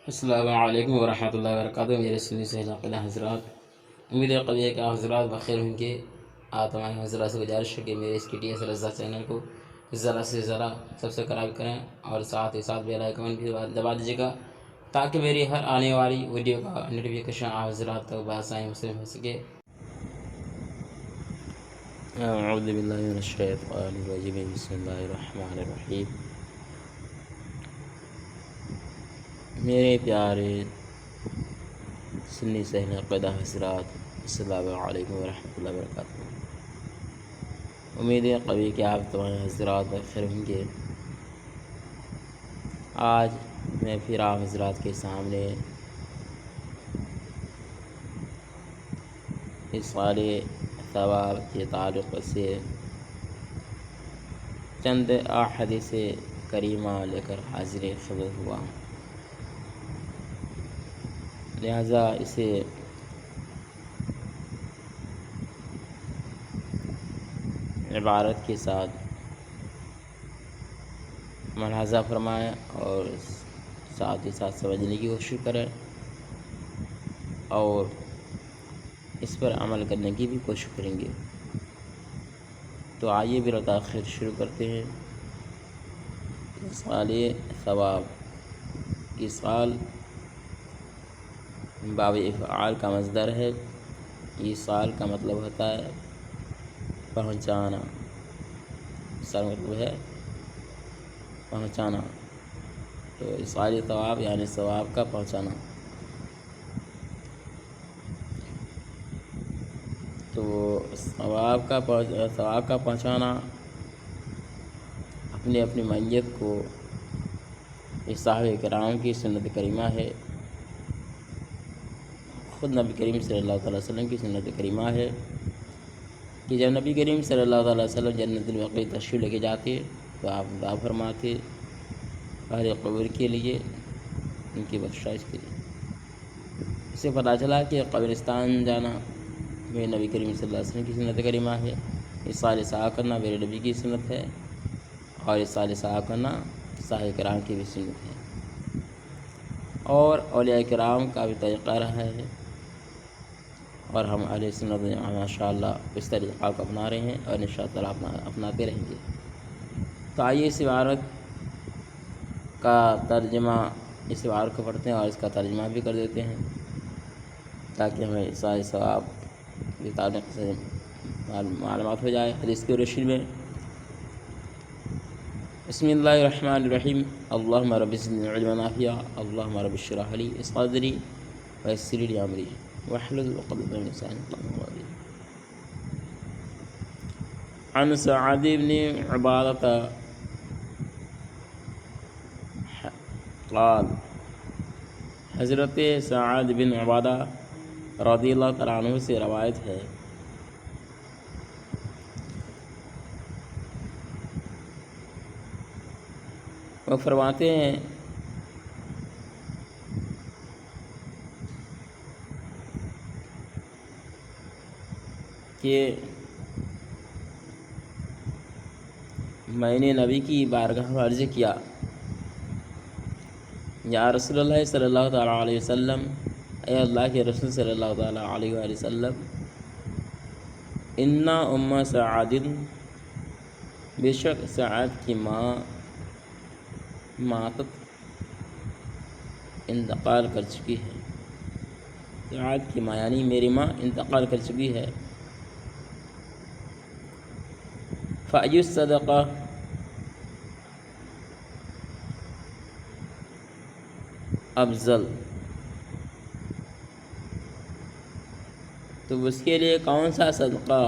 السلام علیکم ورحمۃ اللہ وبرکاتہ۔ میرے سنی سے علاقہ حضرات، امید ہے قبیہ کہ حضرات بخیر ہوں گے۔ تمام حضرات سے گزارش ہے کہ میرے اس KTS رضا چینل کو ذرا سے ذرا سبسکرائب کریں اور ساتھ ہی ساتھ بیل آئیکن بھی دبا دیجیے گا تاکہ میری ہر آنے والی ویڈیو کا نوٹیفیکیشن آپ حضرات تک بآسانی مسلم ہو سکے۔ اعوذ باللہ من الشیطان الرجیم، بسم اللہ الرحمن الرحیم۔ میرے پیارے سنی سہن عقیدہ حضرات، السلام علیکم ورحمۃ اللہ وبرکاتہ۔ امید ہے قوی کہ آپ تمام حضرات بخیر ہوں گے۔ آج میں پھر آپ حضرات کے سامنے اس سال ثواب کے تعلق سے چند احادیث کریمہ لے کر حاضر خدمت ہوا ہوں، لہذا اسے عبارت کے ساتھ ملاحظہ فرمائیں اور ساتھ ہی ساتھ سمجھنے کی کوشش کریں اور اس پر عمل کرنے کی بھی کوشش کریں گے۔ تو آئیے بلا تاخیر شروع کرتے ہیں۔ سال ثواب، ایصال باب افعال کا مصدر ہے۔ ایصال کا مطلب ہوتا ہے پہنچانا، ایصال مطلب ہے پہنچانا، تو ایصال ثواب یعنی ثواب کا پہنچانا۔ تو ثواب کا پہنچانا اپنی میت کو صحابہ کرام کی سنت کریمہ ہے، خود نبی کریم صلی اللہ تعالیٰ وسلم کی سنت کریمہ ہے کہ جب نبی کریم صلی اللہ تعالیٰ وسلم جنت البقیع تشریف لے کے جاتے تو آپ دعا فرماتے اہل قبر کے لیے، ان کی بخشائش کے لیے۔ اس سے پتہ چلا کہ قبرستان جانا میرے نبی کریم صلی اللہ علیہ وسلم کی سنت کریمہ ہے، ایصال ثواب کرنا میرے نبی کی سنت ہے، اور ایصال ثواب کرنا صحابہ کرام کی بھی سنت ہے، اور اولیاء کرام کا بھی طریقہ رہا ہے، اور ہم اہل سنت ماشاء اللہ اس طریقہ کو اپنا رہے ہیں اور انشاءاللہ اپناتے رہیں گے۔ تو آئیے اس عبارت کا ترجمہ، اس عبارت کو پڑھتے ہیں اور اس کا ترجمہ بھی کر دیتے ہیں تاکہ ہمیں ایصال ثواب کے تعلق سے معلومات ہو جائے۔ حدیث کی روشنی میں بسم اللہ الرحمن الرحیم، اللہم رب زدنی علما نافعا، اللہم رب اشرح لی صدری ویسر لی امری واحلل عقدۃ من لسانی یفقهوا قولی۔ عن سعد بن عبادۃ قال، حضرت سعد بن عبادہ رضی اللہ تعالیٰ عنہ سے روایت ہے، وہ فرماتے ہیں کہ میں نے نبی کی بارگاہ میں عرض کیا، یا رسول اللہ صلی اللہ تعالیٰ علیہ وسلم، اے اللہ کے رسول صلی اللہ تعالیٰ علیہ وآلہ وسلم، ان سعد، بے شک سعد کی ماں ماتت، انتقال کر چکی ہے۔ سعد کی ماں یعنی میری ماں انتقال کر چکی ہے۔ فأی الصدقہ، افضل، تو اس کے لیے کون سا صدقہ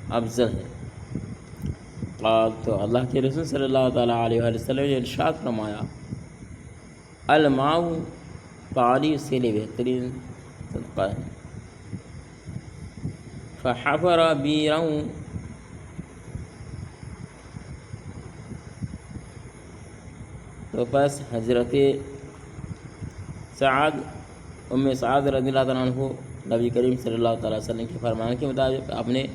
افضل ہے؟ قال، تو اللہ کے رسول صلی اللہ تعالیٰ علیہ وآلہ وسلم نے ارشاد فرمایا، الماء، پانی اس کے لیے بہترین صدقہ ہے۔ فحفر بیرا، تو بس حضرت سعد سعد رضی اللہ تعالیٰ عنہ نبی کریم صلی اللہ تعالیٰ وسلم کے فرمان کے مطابق اپنے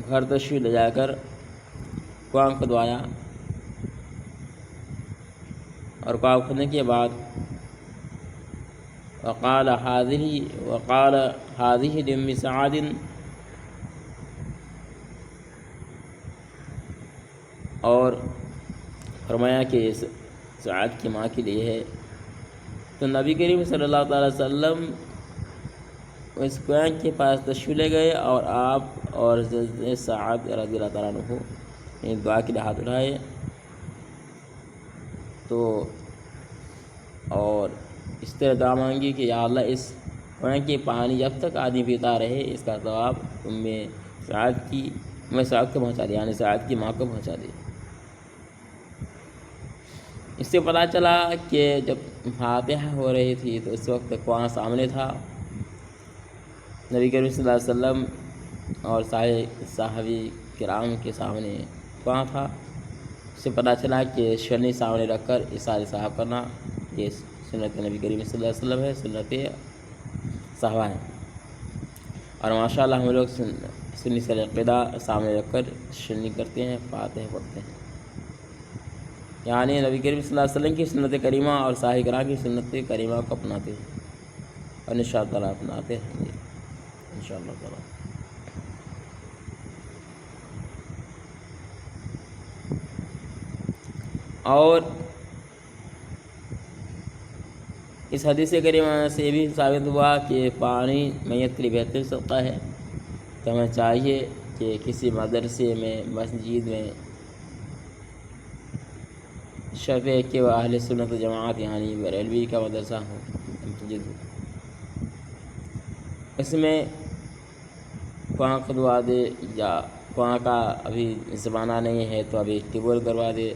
گھر تشریف لے جا کر کنواں کھدوایا، اور کنواں کھودنے کے بعد وقال هذه لأم سعد، اور فرمایا کہ سعد کی ماں کے لیے ہے۔ تو نبی کریم صلی اللہ تعالی وسلم اس کنویں کے پاس تشریف لے گئے، اور آپ اور سعد رضی اللہ تعالیٰ عنہ دعا کے لیے ہاتھ اٹھائے، تو اور اس طرح دعا مانگی کہ یا اللہ اس کنویں کے پانی جب تک آدمی پیتا رہے اس کا ثواب سعد کو پہنچا دے، یعنی سعد کی ماں کو پہنچا دے۔ اس سے پتہ چلا کہ جب فاتحہ ہو رہی تھی تو اس وقت کنواں سامنے تھا، نبی کریم صلی اللہ علیہ وسلم اور صحابی کرام کے سامنے کنواں تھا۔ اس سے پتہ چلا کہ شنی سامنے رکھ کر اصرار صاحب کرنا یہ سنت نبی کریم صلی اللہ علیہ وسلم ہے، سنت صحابہ ہے، اور ماشاءاللہ ہم لوگ سنی سلیقہ سامنے رکھ کر شنی کرتے ہیں، فاتحہ پڑھتے ہیں، یعنی نبی کریم صلی اللہ علیہ وسلم کی سنت کریمہ اور صحابہ کرام کی سنت کریمہ کو اپناتے ہیں، اور انشاءاللہ تعالیٰ اپناتے ہیں انشاءاللہ تعالیٰ۔ اور اس حدیث کریمہ سے بھی ثابت ہوا کہ پانی میت کے لیے بہترین صدقہ ہے، تو ہمیں چاہیے کہ کسی مدرسے میں، مسجد میں، شرط ہے کہ وہ اہل سنت و جماعت یعنی بریلوی کا مدرسہ ہو، مسجد ہو، اس میں کنواں کھدوا دے، یا کنواں کا ابھی زمانہ نہیں ہے تو ابھی ٹیوب ویل کروا دے،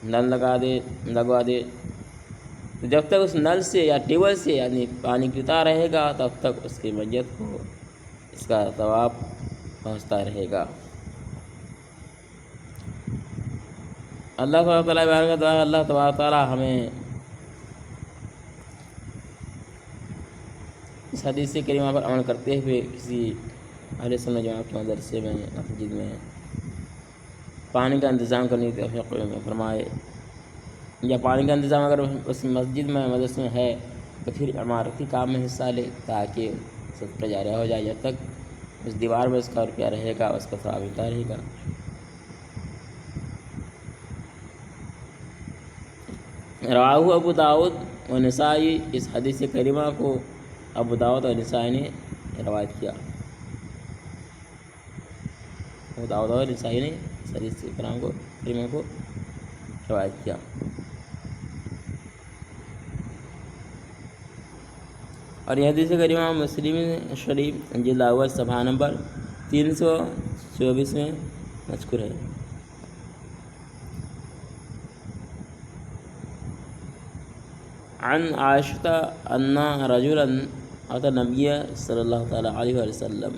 نل لگوا دے، تو جب تک اس نل سے یا ٹیوب ویل سے یعنی پانی پیتا رہے گا تب تک اس کی میت کو اس کا ثواب پہنچتا رہے گا۔ اللہ تبارک تعالیٰ ہمیں اس حدیث کریمہ پر عمل کرتے ہوئے کسی اہل سنت جماعت کے مدرسے میں، مسجد میں پانی کا انتظام کرنے کی توفیق فرمائے، یا پانی کا انتظام اگر اس مسجد میں، مدرسے میں ہے تو پھر عمارتی کام میں حصہ لے، تاکہ صدقہ جاریہ ہو جائے، جب تک اس دیوار میں اس کا روپیہ رہے گا اس کا ثواب ملتا رہے گا۔ رواہ ابو داؤد و نسائی، اس حدیث کریمہ کو ابو داؤد اور نسائی نے روایت کیا، ابو داؤد اور نسائی نے اس حدیث کریمہ کو روایت کیا۔ اور یہ حدیث کریمہ مسلم شریف جلد اول صفحہ نمبر 324 میں مذکور ہے۔ عن عائشہ ان رجلا اتى النبي صلی اللہ تعالی علیہ وسلم،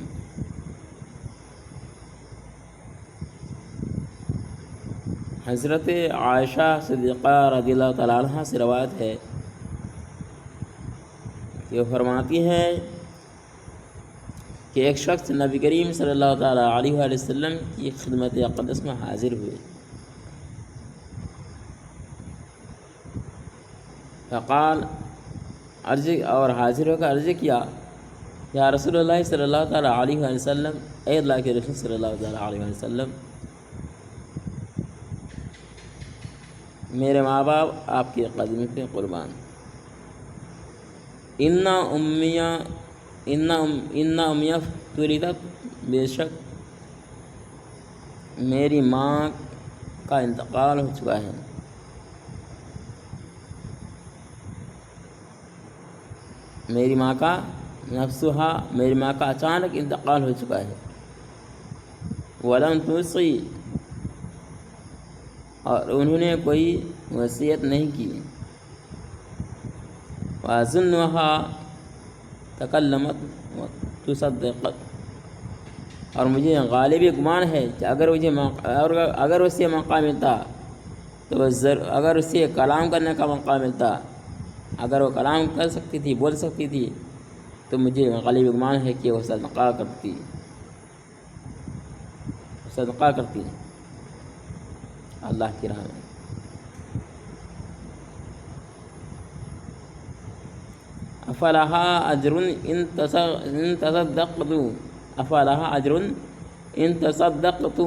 حضرت عائشہ صدیقہ رضی اللہ تعالیٰ عنہ سے روایت ہے کہ وہ فرماتی ہیں کہ ایک شخص نبی کریم صلی اللہ تعالیٰ علیہ وسلم کی خدمت اقدس میں حاضر ہوئے، فقال، اور حاضر ہو کر عرض کیا، یا رسول اللہ صلی اللہ تعالیٰ علیہ وسلم، اے اللہ کے رسول صلی اللہ تعالیٰ علیہ وسلم، میرے ماں باپ آپ کے قدم پہ قربان، ان امیہ فطرت، بے شک میری ماں کا انتقال ہو چکا ہے، میری ماں کا میری ماں کا اچانک انتقال ہو چکا ہے، ولم توصی، اور انہوں نے کوئی وصیت نہیں کی، وَأَظُنُّهَا تَكَلَّمَتْ وَتَصَدَّقَتْ، اور مجھے غالب گمان ہے کہ اگر اسے موقع ملتا تو اگر اسے کلام کرنے کا موقع ملتا، اگر وہ کلام کر سکتی تھی، بول سکتی تھی، تو مجھے غالب گمان ہے کہ وہ صدقہ کرتی۔ صدقہ کرتی ہیں اللہ کی راہ میں. افلہا اجر ان تصدقت، افلہا اجر ان تصدقت.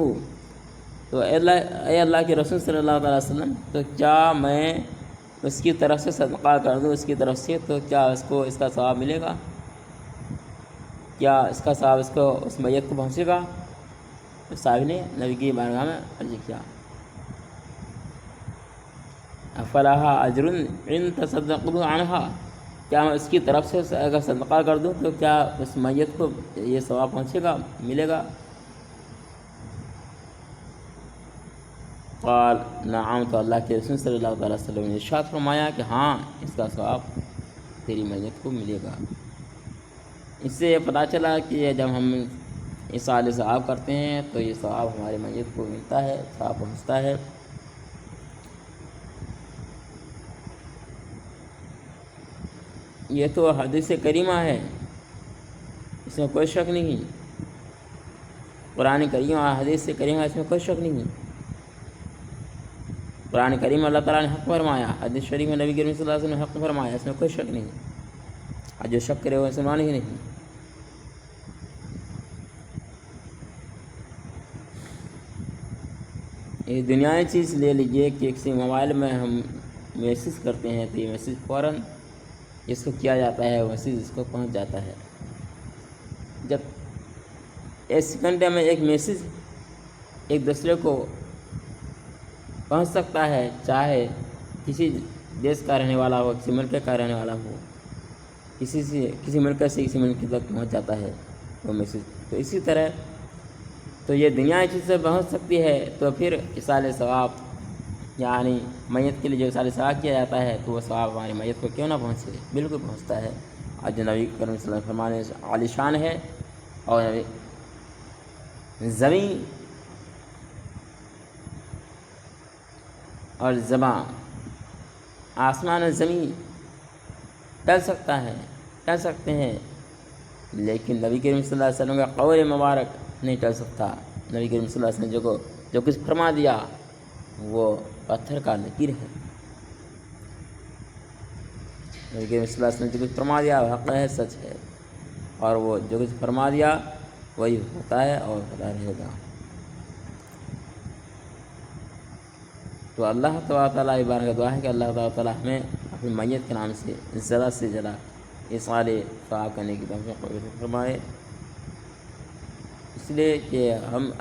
تو اے اللہ کے رسول صلی اللہ علیہ وسلم، تو کیا میں اس کی طرف سے صدقہ کر دوں اس کی طرف سے، تو کیا اس کو اس کا ثواب ملے گا؟ کیا اس کا ثواب اس کو اس میت کو پہنچے گا؟ صحابی نے نبی کی بارگاہ میں عرض کیا افلہا اجر ان تصدقت عنہا، کیا میں اس کی طرف سے اگر صدقہ کر دوں تو کیا اس میت کو یہ ثواب پہنچے گا، ملے گا؟ قال نعم، تو اللہ کے رسول صلی اللہ علیہ وسلم نے ارشاد فرمایا کہ ہاں، اس کا ثواب تیری میت کو ملے گا. اس سے یہ پتہ چلا کہ جب ہم ایصال ثواب کرتے ہیں تو یہ ثواب ہمارے میت کو ملتا ہے، ثواب پہنچتا ہے. یہ تو حدیث کریمہ ہے، اس میں کوئی شک نہیں. قرآن کریم اور حدیث کریمہ، اس میں کوئی شک نہیں. قرآن کریم اللہ تعالیٰ نے حق فرمایا، حدیث شریف میں نبی کریم صلی اللہ علیہ وسلم نے حق فرمایا، اس میں کوئی شک نہیں. اور جو شک کرے وہ مسلمان ہی نہیں. یہ دنیاوی چیز لے لیجیے کہ کسی موبائل میں ہم میسیج کرتے ہیں تو یہ میسیج فوراً اس کو کیا جاتا ہے، میسیج اس کو پہنچ جاتا ہے. جب ایک سیکنڈ میں ایک میسیج ایک دوسرے کو پہنچ سکتا ہے، چاہے کسی دیش کا رہنے والا ہو، کسی ملک کا رہنے والا ہو، کسی ملک سے کسی ملک تک پہنچ جاتا ہے وہ میسیج. تو اسی طرح تو یہ دنیا چیز سے پہنچ سکتی ہے، تو پھر ایصال ثواب یعنی میت کے لیے جو ایصال ثواب کیا جاتا ہے تو وہ ثواب ہماری میت کو کیوں نہ پہنچے، بالکل پہنچتا ہے. اور جو نبی کریم صلی اللہ علیہ وسلم فرمانے عالی شان ہے. اور زمین اور زبان، آسمان اور زمین ٹل سکتے ہیں، لیکن نبی کریم صلی اللہ علیہ وسلم کا قول مبارک نہیں ٹل سکتا. نبی کریم صلی اللہ علیہ وسلم جو کچھ فرما دیا وہ پتھر کا لکیر ہے. نبی کریم صلی اللہ علیہ وسلم جو کچھ فرما دیا وہ حق ہے، سچ ہے، اور وہ جو کچھ فرما دیا وہی ہوتا ہے اور ہوتا رہے گا. تو اللہ تعالیٰ بارگاہ کا دعا ہے کہ اللہ تعالیٰ ہمیں اپنی میت کے نام سے زیادہ ایصال ثواب کرنے کی توفیق فرمائے. اس لیے کہ ہم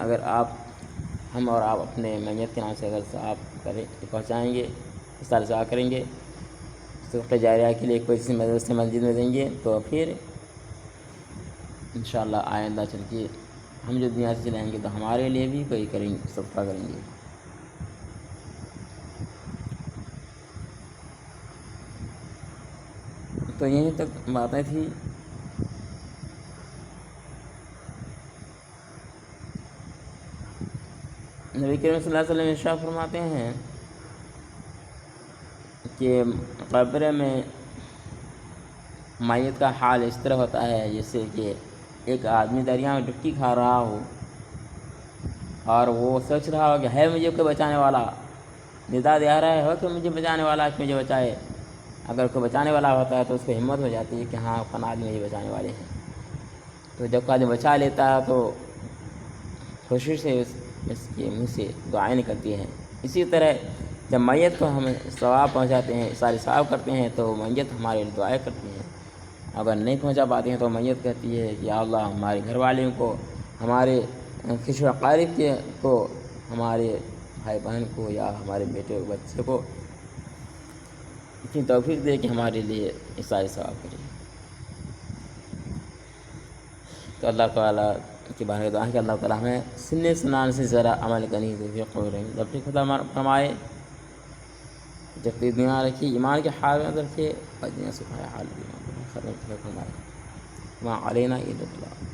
اور آپ اپنے میت کے نام سے اگر ثواب پہنچائیں گے، ایصال ثواب کریں گے، صدقہ جاریہ کے لیے کوئی کسی مدرسے مسجد میں دیں گے، تو پھر انشاءاللہ آئندہ چل کے ہم جو دنیا سے چلائیں گے تو ہمارے لیے بھی کوئی صدقہ کریں گے. تو یہیں تک باتیں تھیں. نبی کریم صلی اللہ علیہ وسلم ارشاد فرماتے ہیں کہ قبر میں میت کا حال اس طرح ہوتا ہے جیسے کہ ایک آدمی دریا میں ڈبکی کھا رہا ہو اور وہ سوچ رہا ہو کہ ہے مجھے کوئی بچانے والا، ندا دے رہا ہے ہو کہ مجھے بچانے والا، کہ مجھے بچائے. اگر کوئی بچانے والا ہوتا ہے تو اس کو ہمت ہو جاتی ہے کہ ہاں فلاں آدمی مجھے بچانے والے ہیں. تو جب کوئی آدمی بچا لیتا ہے تو خوشی سے اس کے منہ سے دعائیں نکلتی ہیں. اسی طرح جب میت کو ہم ثواب پہنچاتے ہیں، سارے ثواب کرتے ہیں، تو میت ہمارے لیے دعائیں کرتی ہیں. اگر نہیں پہنچا پاتے ہیں تو میت کہتی ہے کہ یا اللہ ہمارے گھر والوں کو، ہمارے کسی اقارب کو، ہمارے بھائی بہن کو یا ہمارے بیٹے بچے کو اتنی توفیق دے کہ ہمارے لیے ایصال ثواب کرے. تو اللہ تعالیٰ کی بارگاہ دعا ہے کہ اللہ تعالیٰ ہمیں سننے سنانے سے ذرا عمل کرنے کی توفیق اپنی خدا فرمائے. جب تک دنیا رکھی ایمان کے حال میں رکھے اور دنیا سکھائے حال بھی فرمائے. وہاں علینا عید اللہ.